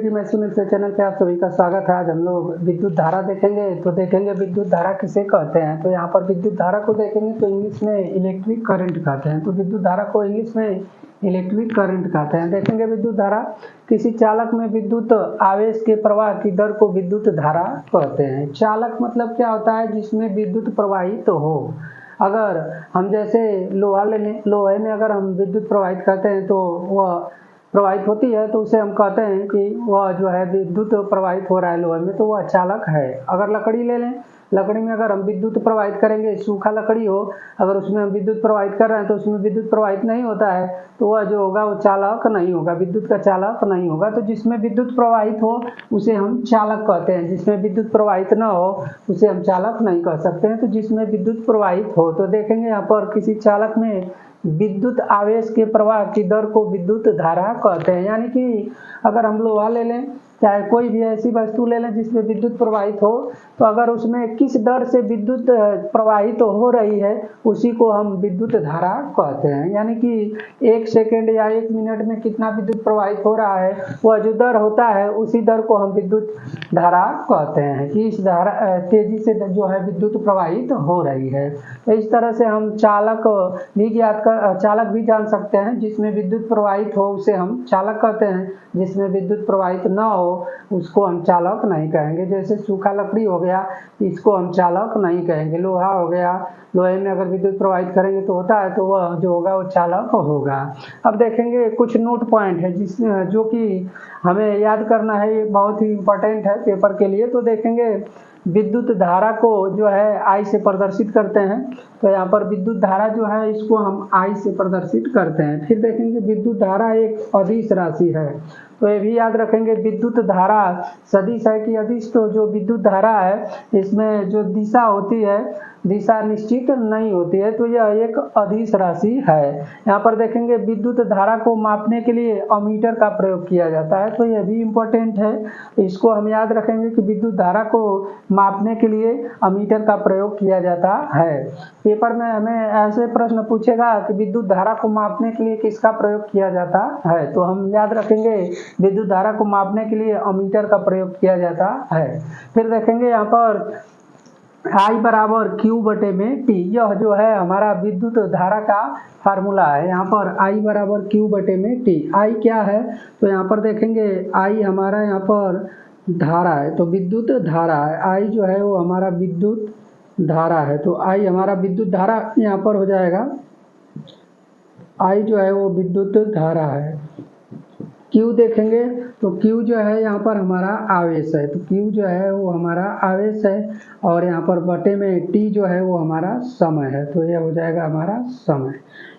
की मैं सुनील से चैनल पे आप सभी का स्वागत है। आज हम लोग विद्युत धारा देखेंगे। तो देखेंगे विद्युत धारा किसे कहते हैं। तो यहाँ पर विद्युत धारा को देखेंगे तो इंग्लिश में इलेक्ट्रिक करंट कहते हैं। तो विद्युत धारा को इंग्लिश में इलेक्ट्रिक करंट कहते हैं। देखेंगे विद्युत धारा किसी चालक में विद्युत आवेश के प्रवाह की दर को विद्युत धारा कहते हैं। चालक मतलब क्या होता है, जिसमें विद्युत प्रवाहित हो। अगर हम जैसे लोहा ले लें, लोहे में अगर हम विद्युत प्रवाहित करते हैं तो वह प्रवाहित होती है, तो उसे हम कहते हैं कि वह जो है विद्युत प्रवाहित हो रहा है लोहे में, तो वह चालक है। अगर लकड़ी ले लें, लकड़ी में अगर हम विद्युत प्रवाहित करेंगे, सूखा लकड़ी हो, अगर उसमें हम विद्युत प्रवाहित कर रहे हैं तो उसमें विद्युत प्रवाहित नहीं होता है, तो वह जो होगा वो चालक नहीं होगा, विद्युत का चालक नहीं होगा। तो जिसमें विद्युत प्रवाहित हो उसे हम चालक कहते हैं, जिसमें विद्युत प्रवाहित न हो उसे हम चालक नहीं कह सकते हैं। तो जिसमें विद्युत प्रवाहित हो, तो देखेंगे यहाँ पर किसी चालक में विद्युत आवेश के प्रवाह की दर को विद्युत धारा कहते हैं। यानी कि अगर हम लोहा ले लें, चाहे कोई भी ऐसी वस्तु ले लें जिसमें विद्युत प्रवाहित हो, तो अगर उसमें किस दर से विद्युत प्रवाहित हो रही है उसी को हम विद्युत धारा कहते हैं। यानी कि 1 सेकेंड या 1 मिनट में कितना विद्युत प्रवाहित हो रहा है, वह जो दर होता है उसी दर को हम विद्युत धारा कहते हैं कि इस धारा तेजी से जो है विद्युत प्रवाहित हो रही है। तो इस तरह से हम चालक भी जान सकते हैं। जिसमें विद्युत प्रवाहित हो उसे हम चालक कहते हैं, जिसमें विद्युत प्रवाहित न हो उसको हम चालक नहीं कहेंगे। जैसे सूखा लकड़ी हो गया, इसको हम चालक नहीं कहेंगे। लोहा हो गया, लोहे में अगर विद्युत प्रवाहित करेंगे तो होता है, तो वह जो होगा वो चालक होगा। अब देखेंगे कुछ नोट पॉइंट है जो कि हमें याद करना है, ये बहुत ही इंपॉर्टेंट है पेपर के लिए। तो देखेंगे विद्युत धारा को जो है आई से प्रदर्शित करते हैं। तो यहाँ पर विद्युत धारा जो है इसको हम आई से प्रदर्शित करते हैं। फिर देखेंगे विद्युत धारा एक अदिश राशि है। तो ये भी याद रखेंगे, विद्युत धारा सदिश है कि अदिश। तो जो विद्युत धारा है इसमें जो दिशा होती है, दिशा निश्चित नहीं होती है, तो यह एक अदिश राशि है। यहाँ पर देखेंगे विद्युत धारा को मापने के लिए अमीटर का प्रयोग किया जाता है। तो यह भी इम्पोर्टेंट है, इसको हम याद रखेंगे कि विद्युत धारा को मापने के लिए अमीटर का प्रयोग किया जाता है। पेपर में हमें ऐसे प्रश्न पूछेगा कि विद्युत धारा को मापने के लिए किसका प्रयोग किया जाता है, तो हम याद रखेंगे विद्युत धारा को मापने के लिए अमीटर का प्रयोग किया जाता है। फिर देखेंगे यहाँ पर I बराबर Q बटे में T, यह जो है हमारा विद्युत धारा का फार्मूला है। यहाँ पर I बराबर Q बटे में T। I क्या है, तो यहाँ पर देखेंगे I हमारा यहाँ पर धारा है, तो विद्युत धारा है। I जो है वो हमारा विद्युत धारा है, तो I हमारा विद्युत धारा यहाँ पर हो जाएगा। I जो है वो विद्युत धारा है। Q देखेंगे तो Q जो है यहाँ पर हमारा आवेश है, तो Q जो है वो हमारा आवेश है। और यहाँ पर बटे में T जो है वो हमारा समय है, तो यह हो जाएगा हमारा समय।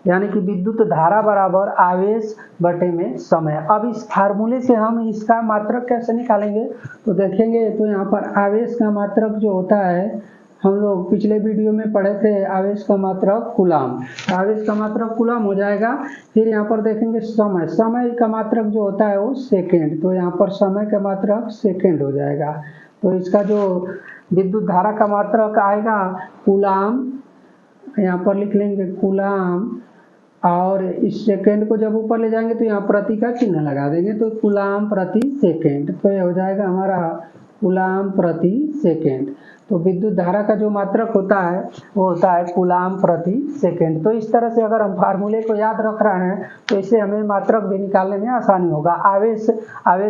यानी कि विद्युत धारा बराबर आवेश बटे में समय। अब इस फार्मूले से हम इसका मात्रक कैसे निकालेंगे, तो देखेंगे तो यहाँ पर आवेश का मात्रक जो होता है, हम लोग पिछले वीडियो में पढ़े थे, आवेश का मात्रक कूलाम। आवेश का मात्रक कूलाम हो जाएगा। फिर यहाँ पर देखेंगे समय, समय का मात्रक जो होता है वो सेकेंड, तो यहाँ पर समय का मात्रक सेकेंड हो जाएगा। तो इसका जो विद्युत धारा का मात्रक आएगा कूलाम, यहाँ पर लिख लेंगे कूलाम, और इस सेकेंड को जब ऊपर ले जाएंगे तो यहाँ प्रति का चिन्ह लगा देंगे, तो कूलाम प्रति सेकेंड। तो ये हो जाएगा हमारा कूलाम प्रति सेकेंड। तो विद्युत धारा का जो मात्रक होता है वो होता है कूलाम प्रति सेकेंड। तो इस तरह से अगर हम फार्मूले को याद रख रहे हैं तो इससे हमें मात्रक भी निकालने में आसानी होगा। आवेश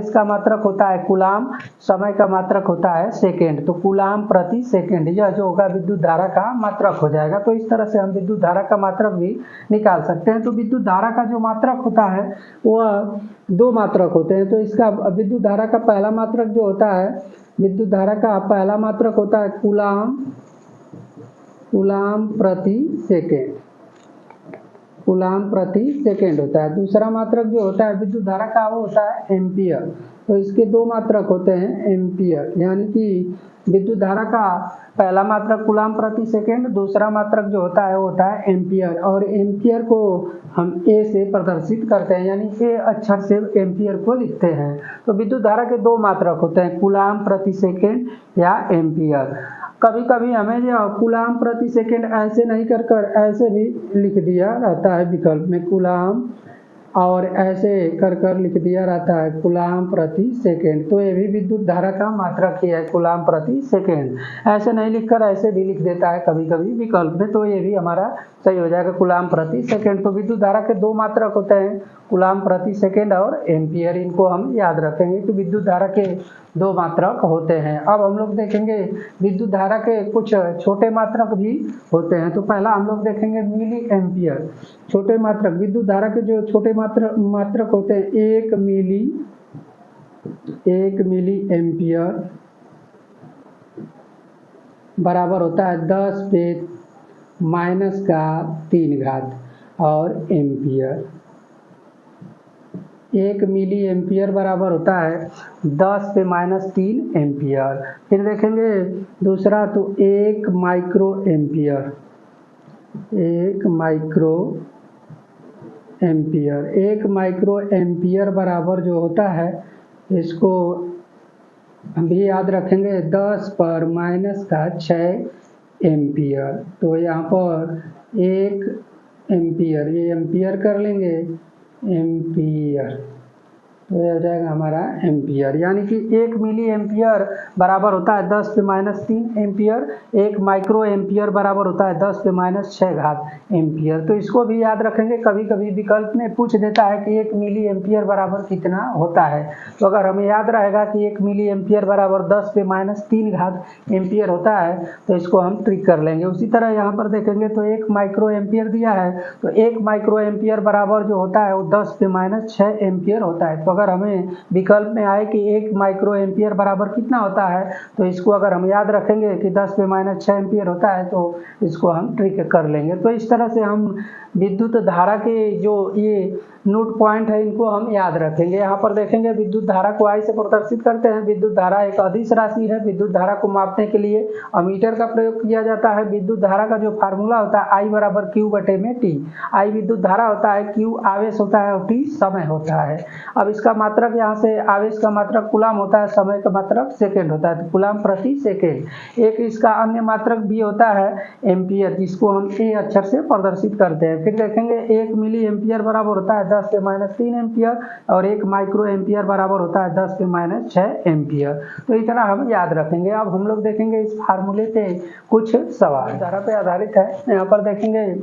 का मात्रक होता है कूलाम, समय का मात्रक होता है सेकेंड, तो कूलाम प्रति सेकेंड यह जो होगा विद्युत धारा का मात्रक हो जाएगा। तो इस तरह से हम विद्युत धारा का मात्रक भी निकाल सकते हैं। तो विद्युत धारा का जो मात्रक होता है वह 2 मात्रक होते हैं। तो इसका विद्युत धारा का पहला मात्रक जो होता है, विद्युत धारा का पहला मात्रक होता है कूलाम प्रति सेकेंड, कूलाम प्रति सेकेंड होता है। दूसरा मात्रक जो होता है विद्युत धारा का वो होता है एम्पियर। तो इसके 2 मात्रक होते हैं एम्पियर। यानी कि विद्युत धारा का पहला मात्रक कूलाम प्रति सेकेंड, दूसरा मात्रक जो होता है वो होता है एम्पियर। और एम्पियर को हम ए से प्रदर्शित करते हैं, यानी ए अक्षर से एम्पियर को लिखते हैं। तो विद्युत धारा के 2 मात्रक होते हैं, कूलाम प्रति सेकेंड या एम्पियर। कभी कभी हमें जो कूलाम प्रति सेकेंड ऐसे नहीं कर ऐसे भी लिख दिया रहता है विकल्प में, कूलाम और ऐसे कर कर लिख दिया रहता है कूलाम प्रति सेकेंड। तो ये भी विद्युत धारा का मात्रक ही है, कूलाम प्रति सेकेंड। ऐसे नहीं लिखकर ऐसे भी लिख देता है कभी कभी विकल्प में, तो ये भी हमारा सही हो जाएगा कूलाम प्रति सेकेंड। तो विद्युत धारा के दो मात्रक होते हैं, कूलाम प्रति सेकेंड और एम्पियर। इनको हम याद रखेंगे कि विद्युत धारा के दो मात्रक होते हैं। अब हम लोग देखेंगे विद्युत धारा के कुछ छोटे मात्रक भी होते हैं। तो पहला हम लोग देखेंगे मिली एम्पियर। छोटे मात्रक, विद्युत धारा के जो छोटे मात्रक होते हैं, 1 मिली एम्पियर बराबर होता है 10⁻³ और एम्पियर। 1 मिली एम्पियर बराबर होता है 10⁻³ एम्पियर। फिर देखेंगे दूसरा, तो 1 माइक्रो एम्पियर। 1 माइक्रो एम्पियर बराबर जो होता है, इसको हम भी याद रखेंगे 10⁻⁶ एम्पियर। तो यहाँ पर 1 एम्पियर, ये एम्पियर कर लेंगे, एम्पियर, तो यह हो जाएगा हमारा एम्पियर। यानी कि 1 मिली एम्पियर बराबर होता है 10⁻³ एम्पियर। 1 माइक्रो एम्पियर बराबर होता है 10⁻⁶ एम्पियर। तो इसको भी याद रखेंगे, कभी कभी विकल्प में पूछ देता है कि 1 मिली एम्पियर बराबर कितना होता है। तो अगर हमें याद रहेगा कि 1 मिली एम्पियर बराबर 10⁻³ एम्पियर होता है, तो इसको हम ट्रिक कर लेंगे। उसी तरह यहाँ पर देखेंगे तो 1 माइक्रो एम्पियर दिया है, तो 1 माइक्रो एम्पियर बराबर जो होता है वो 10⁻⁶ एम्पियर होता है। तो अगर हमें विकल्प में आए कि 1 माइक्रो एम्पियर बराबर कितना होता है, तो इसको अगर हम याद रखेंगे कि 10⁻⁶ एम्पियर होता है, तो इसको हम ट्रिक कर लेंगे। तो इस तरह से हम विद्युत धारा के जो ये नोट पॉइंट है, इनको हम याद रखेंगे। यहाँ पर देखेंगे विद्युत धारा को आई से प्रदर्शित करते हैं। विद्युत धारा एक अदिश राशि है। विद्युत धारा को मापने के लिए अमीटर का प्रयोग किया जाता है। विद्युत धारा का जो फार्मूला होता है, I = Q/T। I विद्युत धारा होता है, Q आवेश होता है और T समय होता है। अब इसका मात्रक यहाँ से, आवेश का मात्रक कूलाम होता है, समय का मात्रक सेकेंड होता है, तो कूलाम प्रति सेकेंड। एक इसका अन्य मात्रक भी होता है एम्पियर, जिसको हम ए अक्षर से प्रदर्शित करते हैं। फिर देखेंगे 1 मिली एम्पियर बराबर होता है 10⁻³ एम्पियर और 1 माइक्रो एम्पियर बराबर होता है 10⁻⁶ एम्पियर। तो इतना हम याद रखेंगे। अब हम लोग देखेंगे इस फार्मूले पे कुछ सवाल धारा पे आधारित है। यहाँ पर देखेंगे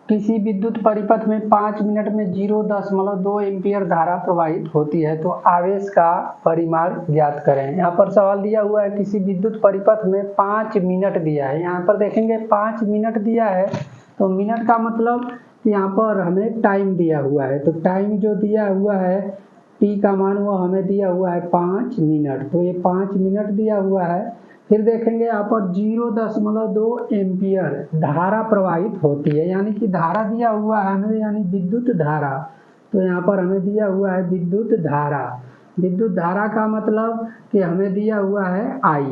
किसी विद्युत परिपथ में 5 मिनट में 0.2 एम्पियर धारा प्रवाहित होती है, तो आवेश का परिमाण ज्ञात करें। यहाँ पर सवाल दिया हुआ है, किसी विद्युत परिपथ में 5 मिनट दिया है। यहाँ पर देखेंगे 5 मिनट दिया है, तो मिनट का मतलब यहाँ पर हमें टाइम दिया हुआ है। तो टाइम जो दिया हुआ है, टी का मान वो हमें दिया हुआ है 5 मिनट, तो ये 5 मिनट दिया हुआ है। फिर देखेंगे यहाँ पर 0.2 एम्पियर धारा प्रवाहित होती है, यानी कि धारा दिया हुआ है हमें, यानी विद्युत धारा। तो यहाँ पर हमें दिया हुआ है विद्युत धारा। विद्युत धारा का मतलब कि हमें दिया हुआ है I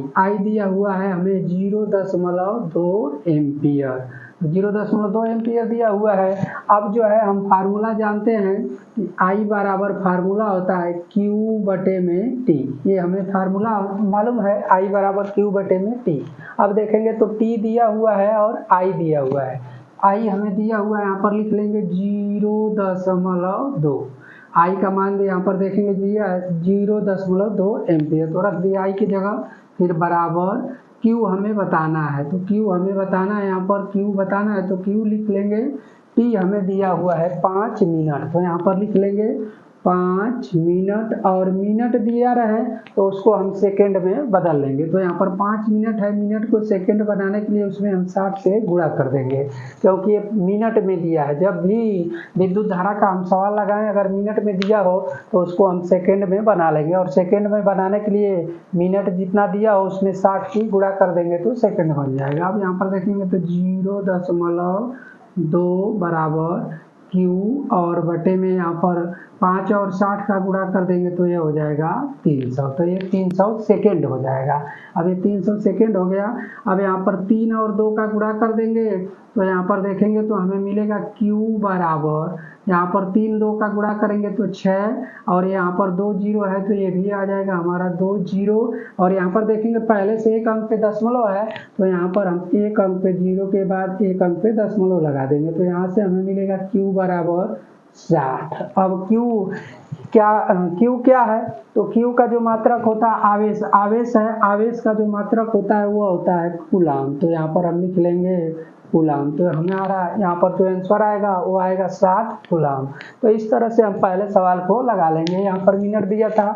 दिया हुआ है हमें 0.2 एम्पियर। 0.2 एम्पियर दिया हुआ है। अब जो है हम फार्मूला जानते हैं कि I बराबर फार्मूला होता है Q/T। ये हमें फार्मूला मालूम है, I = Q/T। अब देखेंगे तो T दिया हुआ है और I दिया हुआ है। I हमें दिया हुआ है, यहाँ पर लिख लेंगे 0.2। I का मान भी यहाँ पर देखेंगे दिया है 0.2 एम्पियर, तो रख दिया I की जगह। फिर बराबर Q हमें बताना है, तो Q हमें बताना है, यहाँ पर Q बताना है, तो Q लिख लेंगे। T हमें दिया हुआ है 5 मिनट, तो यहाँ पर लिख लेंगे 5 मिनट, और मिनट दिया रहे तो उसको हम सेकेंड में बदल लेंगे। तो यहाँ पर 5 मिनट है, मिनट को सेकेंड बनाने के लिए उसमें हम 60 से गुणा कर देंगे, क्योंकि ये मिनट में दिया है। जब भी विद्युत धारा का हम सवाल लगाएं, अगर मिनट में दिया हो तो उसको हम सेकेंड में बना लेंगे, और सेकेंड में बनाने के लिए मिनट जितना दिया हो उसमें 60 की गुणा कर देंगे तो सेकेंड बन जाएगा। अब यहाँ पर देखेंगे तो 0.2 बराबर Q और बटे में यहाँ पर 5 और 60 का गुणा कर देंगे तो ये हो जाएगा 300, तो ये 300 सेकेंड हो जाएगा। अब ये 300 सेकेंड हो गया। अब यहाँ पर 3 और 2 का गुणा कर देंगे, तो यहाँ पर देखेंगे तो हमें मिलेगा Q बराबर, यहाँ पर 3 2 का गुणा करेंगे तो 6, और यहाँ पर 2 0 है तो ये भी आ जाएगा हमारा 2 0। और यहाँ पर देखेंगे पहले से एक अंक पे दशमलव है, तो यहाँ पर हम एक अंक पे 0 के बाद एक अंक पे दशमलव लगा देंगे, तो यहाँ से हमें मिलेगा Q बराबर 60। अब Q क्या है, तो Q का जो मात्रक होता है आवेश है, आवेश का जो मात्रक होता है वो होता है कूलाम। तो यहाँ पर हम लिख लेंगे कूलाम। तो हमारा यहाँ पर जो आंसर आएगा वो आएगा 60 कूलाम। तो इस तरह से हम पहले सवाल को लगा लेंगे। यहाँ पर मिनट दिया था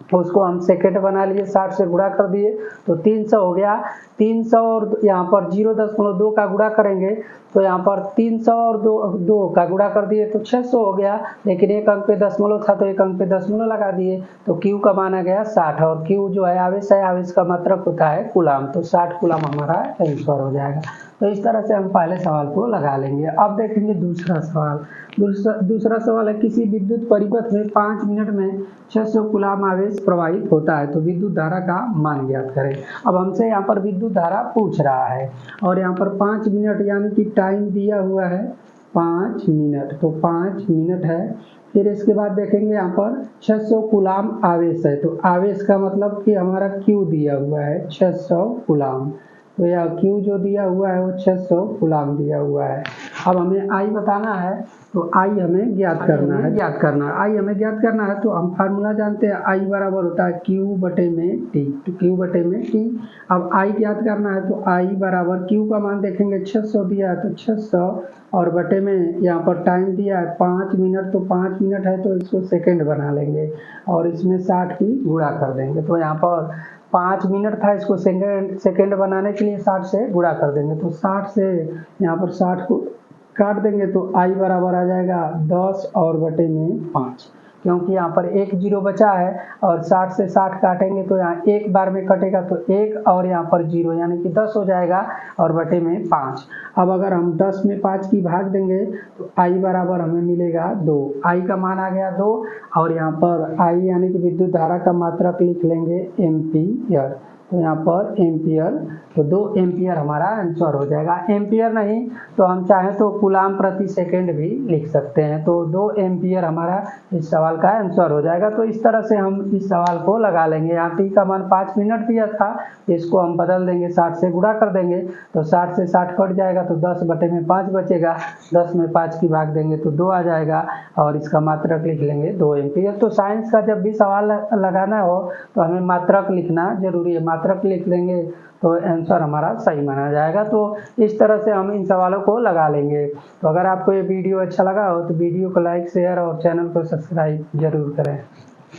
तो उसको हम सेकेंड बना लिए, 60 से गुणा कर दिए तो 300 हो गया। 300 और यहाँ पर 0.2 का गुणा करेंगे तो यहाँ पर 300 और 2 का गुणा कर दिए तो 600 हो गया। लेकिन एक अंक पे दशमलव था तो एक अंक पे दशमलव लगा दिए तो Q का मान आ गया 60। और Q जो है आवेश का मात्रक होता है कूलाम। तो 60 कूलाम हमारा आंसर हो जाएगा। तो इस तरह से हम पहले सवाल को लगा लेंगे। अब देखेंगे दूसरा सवाल। दूसरा सवाल है, किसी विद्युत परिपथ में 5 मिनट में 600 कूलाम आवेश प्रवाहित होता है तो विद्युत धारा का मान ज्ञात करें। अब हमसे यहाँ पर विद्युत धारा पूछ रहा है और यहाँ पर 5 मिनट यानी कि टाइम दिया हुआ है 5 मिनट। तो 5 मिनट है। फिर इसके बाद देखेंगे यहाँ पर 600 कूलाम आवेश है। तो आवेश का मतलब कि हमारा Q दिया हुआ है 600 कूलाम। तो यह Q जो दिया हुआ है वो 600 कूलाम दिया हुआ है। अब हमें I बताना है तो I हमें ज्ञात करना है। I हमें ज्ञात करना है तो हम फार्मूला जानते हैं, I बराबर होता है Q बटे में T। तो Q बटे में T। अब I ज्ञात करना है तो I बराबर Q का मान देखेंगे 600 दिया है तो 600 और बटे में यहाँ पर टाइम दिया है 5 मिनट। तो 5 मिनट है तो इसको सेकेंड बना लेंगे और इसमें 60 की गुणा कर देंगे। तो यहाँ पर 5 मिनट था, इसको सेकेंड बनाने के लिए 60 से गुणा कर देंगे। तो 60 से यहाँ पर 60 को काट देंगे तो I बराबर आ जाएगा 10 और बटे में 5, क्योंकि यहाँ पर एक जीरो बचा है और 60 से 60 काटेंगे तो यहाँ एक बार में कटेगा तो 1 और यहाँ पर 0 यानी कि 10 हो जाएगा और बटे में 5। अब अगर हम 10 में 5 की भाग देंगे तो I बराबर हमें मिलेगा 2। I का मान आ गया 2 और यहाँ पर I यानी कि विद्युत धारा का मात्रक लिख लेंगे एम्पीयर। तो यहाँ पर एम्पियर, तो 2 एम्पियर हमारा आंसर हो जाएगा। एम्पियर नहीं तो हम चाहें तो कूलाम प्रति सेकेंड भी लिख सकते हैं। तो 2 एम्पियर हमारा इस सवाल का आंसर हो जाएगा। तो इस तरह से हम इस सवाल को लगा लेंगे। यहाँ T का मान 5 मिनट दिया था, इसको हम बदल देंगे, 60 से गुणा कर देंगे तो 60 से 60 कट जाएगा तो 10 बटे में 5 बचेगा। 10 में 5 की भाग देंगे तो 2 आ जाएगा और इसका मात्रक लिख लेंगे 2 एम्पियर। तो साइंस का जब भी सवाल लगाना हो तो हमें मात्रक लिखना जरूरी है। मात्रक लिख लेंगे तो आंसर हमारा सही माना जाएगा। तो इस तरह से हम इन सवालों को लगा लेंगे। तो अगर आपको ये वीडियो अच्छा लगा हो तो वीडियो को लाइक शेयर और चैनल को सब्सक्राइब जरूर करें।